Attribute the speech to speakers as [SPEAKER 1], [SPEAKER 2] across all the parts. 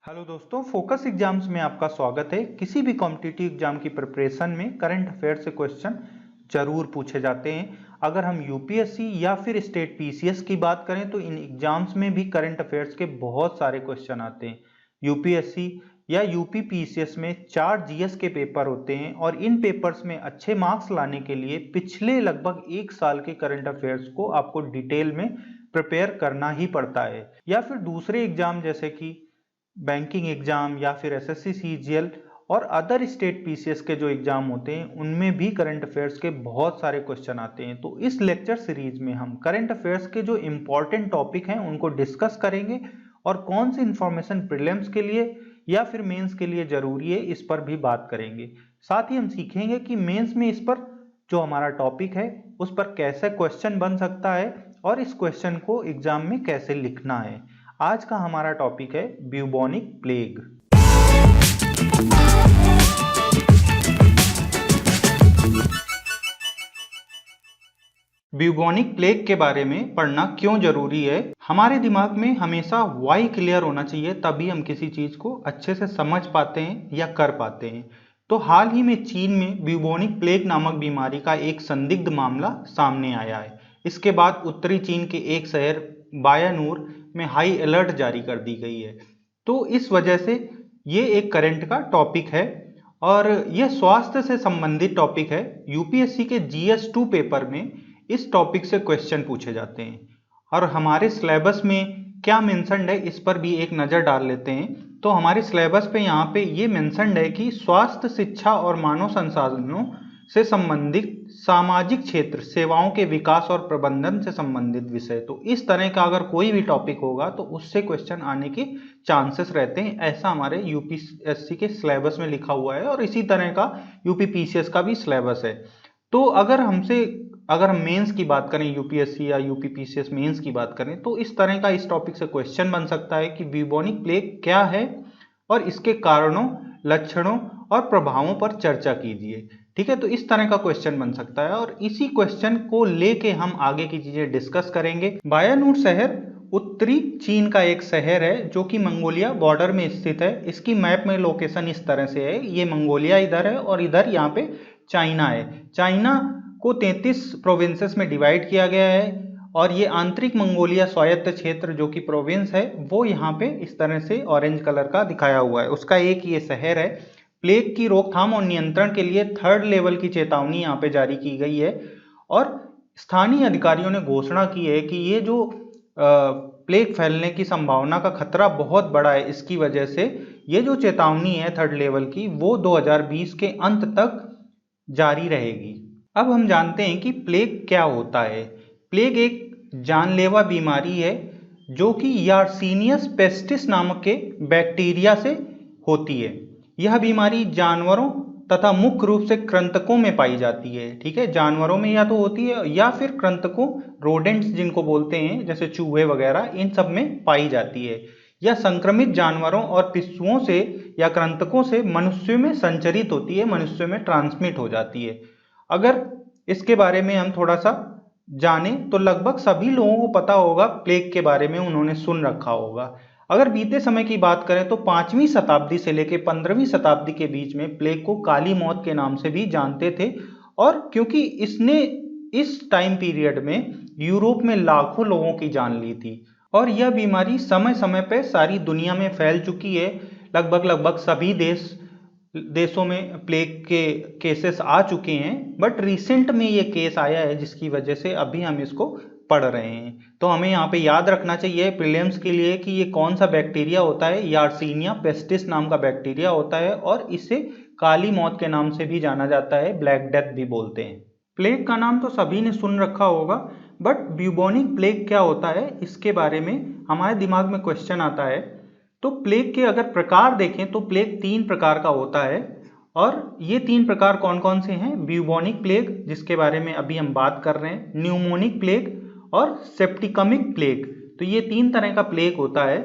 [SPEAKER 1] Hello दोस्तों, focus exams में आपका स्वागत है। किसी भी कॉम्पिटिटिव एग्जाम की प्रिपरेशन में करंट अफेयर से क्वेश्चन जरूर पूछे जाते हैं। अगर हम यूपीएससी या फिर स्टेट पीसीएस की बात करें तो इन एग्जाम्स में भी करंट अफेयर्स के बहुत सारे क्वेश्चन आते हैं। यूपीएससी या यूपी पीसीएस में 4 जीएस के पेपर होते हैं और इन पेपर्स में अच्छे मार्क्स लाने के लिए पिछले लगभग 1 साल के करंट अफेयर्स को आपको डिटेल में प्रिपेयर करना ही पड़ता है। या फिर दूसरे एग्जाम जैसे कि बैंकिंग एग्जाम या फिर एसएससी सीजीएल और अदर स्टेट पीसीएस के जो एग्जाम होते हैं उनमें भी करंट अफेयर्स के बहुत सारे क्वेश्चन आते हैं। तो इस लेक्चर सीरीज में हम करंट अफेयर्स के जो इंपॉर्टेंट टॉपिक हैं उनको डिस्कस करेंगे और कौन सी इंफॉर्मेशन प्रीलिम्स के लिए या फिर मेंस के लिए जरूरी है इस पर भी बात करेंगे। साथ ही हम सीखेंगे कि मेंस में इस पर जो हमारा टॉपिक है उस पर कैसे क्वेश्चन बन सकता है और इस क्वेश्चन को एग्जाम में कैसे लिखना है। आज का हमारा टॉपिक है ब्यूबोनिक प्लेग। ब्यूबोनिक प्लेग के बारे में पढ़ना क्यों जरूरी है? हमारे दिमाग में हमेशा वाई क्लियर होना चाहिए, तभी हम किसी चीज को अच्छे से समझ पाते हैं या कर पाते हैं। तो हाल ही में चीन में ब्यूबोनिक प्लेग नामक बीमारी का एक संदिग्ध मामला सामने आया है। इसके बाद उत्तरी चीन के एक शहर बायानूर में हाई अलर्ट जारी कर दी गई है। तो इस वजह से ये एक करंट का टॉपिक है और यह स्वास्थ्य से संबंधित टॉपिक है। यूपीएससी के जीएस 2 पेपर में इस टॉपिक से क्वेश्चन पूछे जाते हैं और हमारे सिलेबस में क्या मेंशन्ड है इस पर भी एक नज़र डाल लेते हैं। तो हमारे सिलेबस पे यहाँ पे ये मेंशन्ड है कि स्वास्थ्य, शिक्षा और मानव संसाधनों से संबंधित सामाजिक क्षेत्र, सेवाओं के विकास और प्रबंधन से संबंधित विषय। तो इस तरह का अगर कोई भी टॉपिक होगा तो उससे क्वेश्चन आने के चांसेस रहते हैं। ऐसा हमारे यूपीएससी के सिलेबस में लिखा हुआ है और इसी तरह का यूपी पीसीएस का भी सिलेबस है। तो अगर हम मेंस की बात करें, यूपीएससी या यूपी पीसीएस मेंस की बात करें तो इस तरह का इस टॉपिक से क्वेश्चन बन सकता है कि ब्यूबोनिक प्लेग क्या है और इसके कारणों, लक्षणों और प्रभावों पर चर्चा कीजिए। ठीक है, तो इस तरह का क्वेश्चन बन सकता है और इसी क्वेश्चन को लेके हम आगे की चीजें डिस्कस करेंगे। बायानूर शहर उत्तरी चीन का एक शहर है जो कि मंगोलिया बॉर्डर में स्थित है। इसकी मैप में लोकेशन इस तरह से है, ये मंगोलिया इधर है और इधर यहाँ पे चाइना है। चाइना को 33 प्रोविंसेस में डिवाइड किया गया है और ये आंतरिक मंगोलिया स्वायत्त क्षेत्र जो कि प्रोविंस है वो यहाँ पे इस तरह से ऑरेंज कलर का दिखाया हुआ है, उसका एक ये शहर है। प्लेग की रोकथाम और नियंत्रण के लिए 3rd लेवल की चेतावनी यहाँ पे जारी की गई है और स्थानीय अधिकारियों ने घोषणा की है कि ये जो प्लेग फैलने की संभावना का खतरा बहुत बड़ा है। इसकी वजह से ये जो चेतावनी है 3rd लेवल की वो 2020 के अंत तक जारी रहेगी। अब हम जानते हैं कि प्लेग क्या होता है। प्लेग एक जानलेवा बीमारी है जो कि यार्सीनियस पेस्टिस नामक के बैक्टीरिया से होती है। यह बीमारी जानवरों तथा मुख्य रूप से कृंतकों में पाई जाती है। ठीक है, जानवरों में या तो होती है या फिर कृंतकों, रोडेंट्स जिनको बोलते हैं, जैसे चूहे वगैरह, इन सब में पाई जाती है। यह संक्रमित जानवरों और पिस्सुओं से या कृंतकों से मनुष्य में संचरित होती है, मनुष्य में ट्रांसमिट हो जाती है। अगर इसके बारे में हम थोड़ा सा जाने तो लगभग सभी लोगों को पता होगा, प्लेग के बारे में उन्होंने सुन रखा होगा। अगर बीते समय की बात करें तो 5वीं शताब्दी से लेकर 15वीं शताब्दी के बीच में प्लेग को काली मौत के नाम से भी जानते थे और क्योंकि इसने इस टाइम पीरियड में यूरोप में लाखों लोगों की जान ली थी और यह बीमारी समय समय पर सारी दुनिया में फैल चुकी है। लगभग सभी देशों में प्लेग के केसेस आ चुके हैं, बट रिसेंट में ये केस आया है जिसकी वजह से अभी हम इसको पढ़ रहे हैं। तो हमें यहाँ पे याद रखना चाहिए प्रीलिम्स के लिए कि ये कौन सा बैक्टीरिया होता है। यार्सीनिया पेस्टिस नाम का बैक्टीरिया होता है और इसे काली मौत के नाम से भी जाना जाता है, ब्लैक डेथ भी बोलते हैं। प्लेग का नाम तो सभी ने सुन रखा होगा, बट ब्यूबोनिक प्लेग क्या होता है इसके बारे में हमारे दिमाग में क्वेश्चन आता है। तो प्लेग के अगर प्रकार देखें तो प्लेग 3 प्रकार का होता है और ये 3 प्रकार कौन कौन से हैं? ब्यूबोनिक प्लेग जिसके बारे में अभी हम बात कर रहे हैं, न्यूमोनिक प्लेग और सेप्टिकमिक प्लेग। तो ये 3 तरह का प्लेग होता है।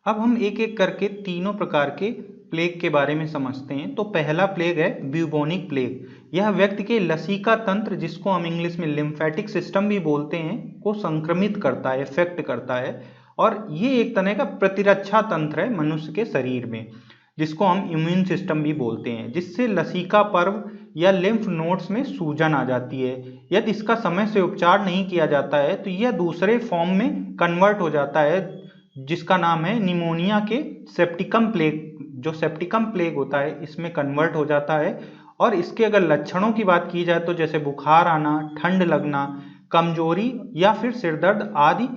[SPEAKER 1] अब हम एक एक करके तीनों प्रकार के प्लेग के बारे में समझते हैं। तो पहला प्लेग है ब्यूबोनिक प्लेग। यह व्यक्ति के लसीका तंत्र, जिसको हम इंग्लिश में लिम्फेटिक सिस्टम भी बोलते हैं, को संक्रमित करता है, इफेक्ट करता है और ये एक तरह का प्रतिरक्षा तंत्र है मनुष्य के शरीर में, जिसको हम इम्यून सिस्टम भी बोलते हैं, जिससे लसीका पर्व या लिम्फ नोड्स में सूजन आ जाती है। यदि इसका समय से उपचार नहीं किया जाता है तो यह दूसरे फॉर्म में कन्वर्ट हो जाता है, जिसका नाम है निमोनिया के सेप्टिकम प्लेग। जो सेप्टिकम प्लेग होता है इसमें कन्वर्ट हो जाता है। और इसके अगर लक्षणों की बात की जाए तो जैसे बुखार आना, ठंड लगना, कमजोरी या फिर सिरदर्द आदि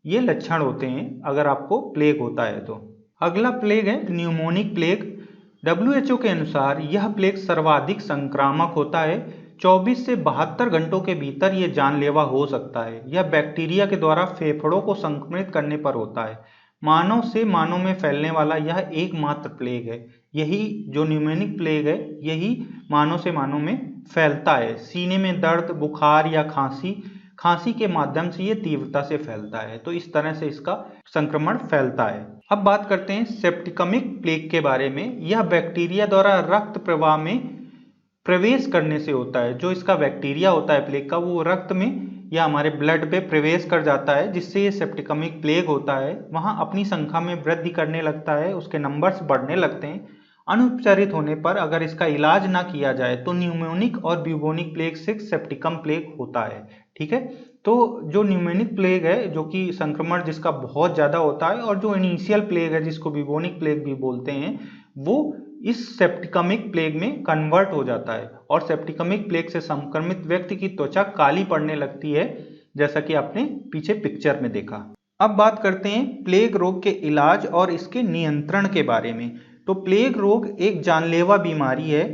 [SPEAKER 1] ये लक्षण होते हैं अगर आपको प्लेग होता है तो। अगला प्लेग है न्यूमोनिक प्लेग। WHO के अनुसार यह प्लेग सर्वाधिक संक्रामक होता है। 24 से 72 घंटों के भीतर यह जानलेवा हो सकता है। यह बैक्टीरिया के द्वारा फेफड़ों को संक्रमित करने पर होता है। मानव से मानव में फैलने वाला यह एकमात्र प्लेग है। यही जो न्यूमोनिक प्लेग है यही मानव से मानव में फैलता है। सीने में दर्द, बुखार या खांसी के माध्यम से ये तीव्रता से फैलता है। तो इस तरह से इसका संक्रमण फैलता है। अब बात करते हैं सेप्टिकमिक प्लेग के बारे में। यह बैक्टीरिया द्वारा रक्त प्रवाह में प्रवेश करने से होता है। जो इसका बैक्टीरिया होता है प्लेग का, वो रक्त में या हमारे ब्लड पे प्रवेश कर जाता है, जिससे ये सेप्टिकमिक प्लेग होता है वहाँ अपनी संख्या में वृद्धि करने लगता है, उसके नंबर्स बढ़ने लगते हैं। अनुपचारित होने पर अगर इसका इलाज ना किया जाए तो न्यूमोनिक और ब्यूबोनिक प्लेग से सेप्टिकम प्लेग होता है। ठीक है, तो जो न्यूमोनिक प्लेग है जो कि संक्रमण जिसका बहुत ज़्यादा होता है, और जो इनिशियल प्लेग है जिसको ब्यूबोनिक प्लेग भी बोलते हैं, वो इस सेप्टिकमिक प्लेग में कन्वर्ट हो जाता है। और सेप्टिकमिक प्लेग से संक्रमित व्यक्ति की त्वचा काली पड़ने लगती है, जैसा कि आपने पीछे पिक्चर में देखा। अब बात करते हैं प्लेग रोग के इलाज और इसके नियंत्रण के बारे में। तो प्लेग रोग एक जानलेवा बीमारी है,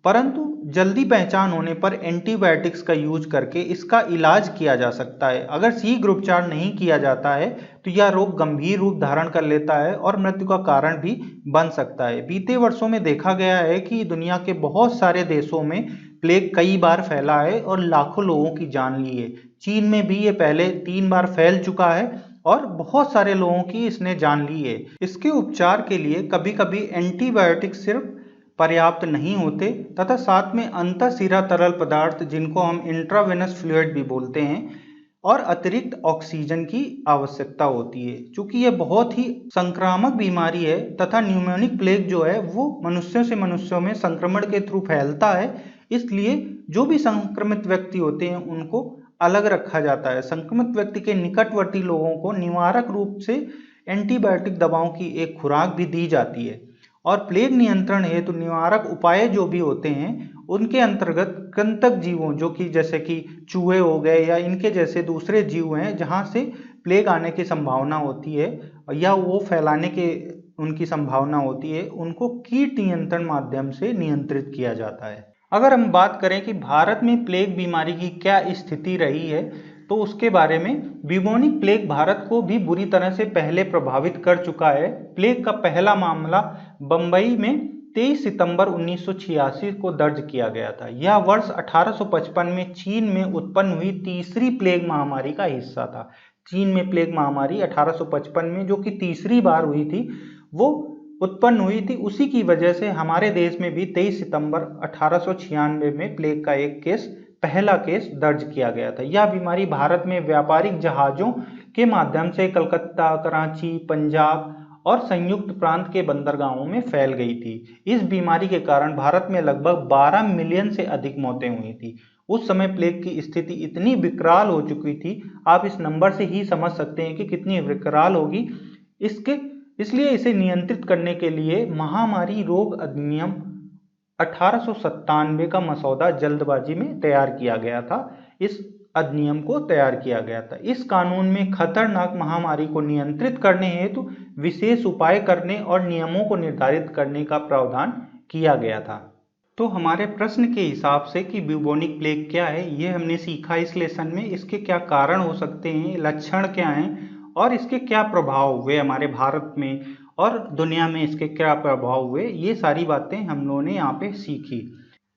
[SPEAKER 1] परंतु जल्दी पहचान होने पर एंटीबायोटिक्स का यूज करके इसका इलाज किया जा सकता है। अगर शीघ्र उपचार नहीं किया जाता है तो यह रोग गंभीर रूप धारण कर लेता है और मृत्यु का कारण भी बन सकता है। बीते वर्षों में देखा गया है कि दुनिया के बहुत सारे देशों में प्लेग कई बार फैला है और लाखों लोगों की जान ली है। चीन में भी ये पहले 3 बार फैल चुका है और बहुत सारे लोगों की इसने जान ली है। इसके उपचार के लिए कभी कभी एंटीबायोटिक सिर्फ पर्याप्त नहीं होते तथा साथ में अंतःशिरा तरल पदार्थ, जिनको हम इंट्रावेनस फ्लूइड भी बोलते हैं, और अतिरिक्त ऑक्सीजन की आवश्यकता होती है। चूंकि यह बहुत ही संक्रामक बीमारी है तथा न्यूमोनिक प्लेग जो है वो मनुष्यों से मनुष्यों में संक्रमण के थ्रू फैलता है, इसलिए जो भी संक्रमित व्यक्ति होते हैं उनको अलग रखा जाता है। संक्रमित व्यक्ति के निकटवर्ती लोगों को निवारक रूप से एंटीबायोटिक दवाओं की एक खुराक भी दी जाती है। और प्लेग नियंत्रण हेतु निवारक उपाय जो भी होते हैं उनके अंतर्गत कृंतक जीवों, जो कि जैसे कि चूहे हो गए या इनके जैसे दूसरे जीव हैं जहां से प्लेग आने की संभावना होती है या वो फैलाने के उनकी संभावना होती है, उनको कीट नियंत्रण माध्यम से नियंत्रित किया जाता है। अगर हम बात करें कि भारत में प्लेग बीमारी की क्या स्थिति रही है तो उसके बारे में, ब्यूबोनिक प्लेग भारत को भी बुरी तरह से पहले प्रभावित कर चुका है। प्लेग का पहला मामला बंबई में 23 सितंबर 1986 को दर्ज किया गया था। यह वर्ष 1855 में चीन में उत्पन्न हुई तीसरी प्लेग महामारी का हिस्सा था। चीन में प्लेग महामारी 1855 में जो कि तीसरी बार हुई थी वो उत्पन्न हुई थी। उसी की वजह से हमारे देश में भी 23 सितंबर 1896 में प्लेग का एक पहला केस दर्ज किया गया था। यह बीमारी भारत में व्यापारिक जहाजों के माध्यम से कलकत्ता, कराची, पंजाब और संयुक्त प्रांत के बंदरगाहों में फैल गई थी। इस बीमारी के कारण भारत में लगभग 12 मिलियन से अधिक मौतें हुई थी। उस समय प्लेग की स्थिति इतनी विकराल हो चुकी थी, आप इस नंबर से ही समझ सकते हैं कि कितनी विकराल होगी। इसलिए इसे नियंत्रित करने के लिए महामारी रोग अधिनियम 1897 का मसौदा जल्दबाजी में तैयार किया गया था। इस अधिनियम को तैयार किया गया था। इस कानून में खतरनाक महामारी को नियंत्रित करने हेतु विशेष उपाय करने और नियमों को निर्धारित करने का प्रावधान किया गया था। तो हमारे प्रश्न के हिसाब से कि ब्यूबोनिक प्लेग क्या है, ये हमने सीखा इस लेसन में। इसके क्या कारण हो सकते हैं, लक्षण क्या हैं और इसके क्या प्रभाव हुए हमारे भारत में और दुनिया में, इसके क्या प्रभाव हुए, ये सारी बातें हम लोगों ने यहाँ पे सीखी।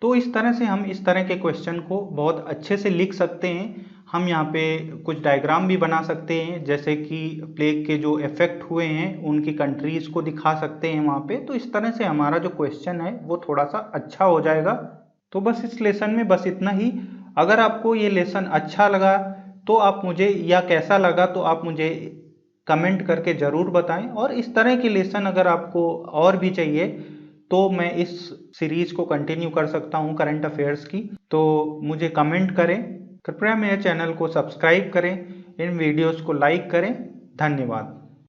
[SPEAKER 1] तो इस तरह से हम इस तरह के क्वेश्चन को बहुत अच्छे से लिख सकते हैं। हम यहाँ पे कुछ डायग्राम भी बना सकते हैं, जैसे कि प्लेग के जो इफेक्ट हुए हैं उनकी कंट्रीज को दिखा सकते हैं वहाँ पे। तो इस तरह से हमारा जो क्वेश्चन है वो थोड़ा सा अच्छा हो जाएगा। तो बस इस लेसन में बस इतना ही। अगर आपको ये लेसन अच्छा लगा तो आप मुझे, या कैसा लगा तो आप मुझे कमेंट करके ज़रूर बताएं। और इस तरह के लेसन अगर आपको और भी चाहिए तो मैं इस सीरीज को कंटिन्यू कर सकता हूं करंट अफेयर्स की। तो मुझे कमेंट करें, कृपया मेरे चैनल को सब्सक्राइब करें, इन वीडियोस को लाइक करें। धन्यवाद।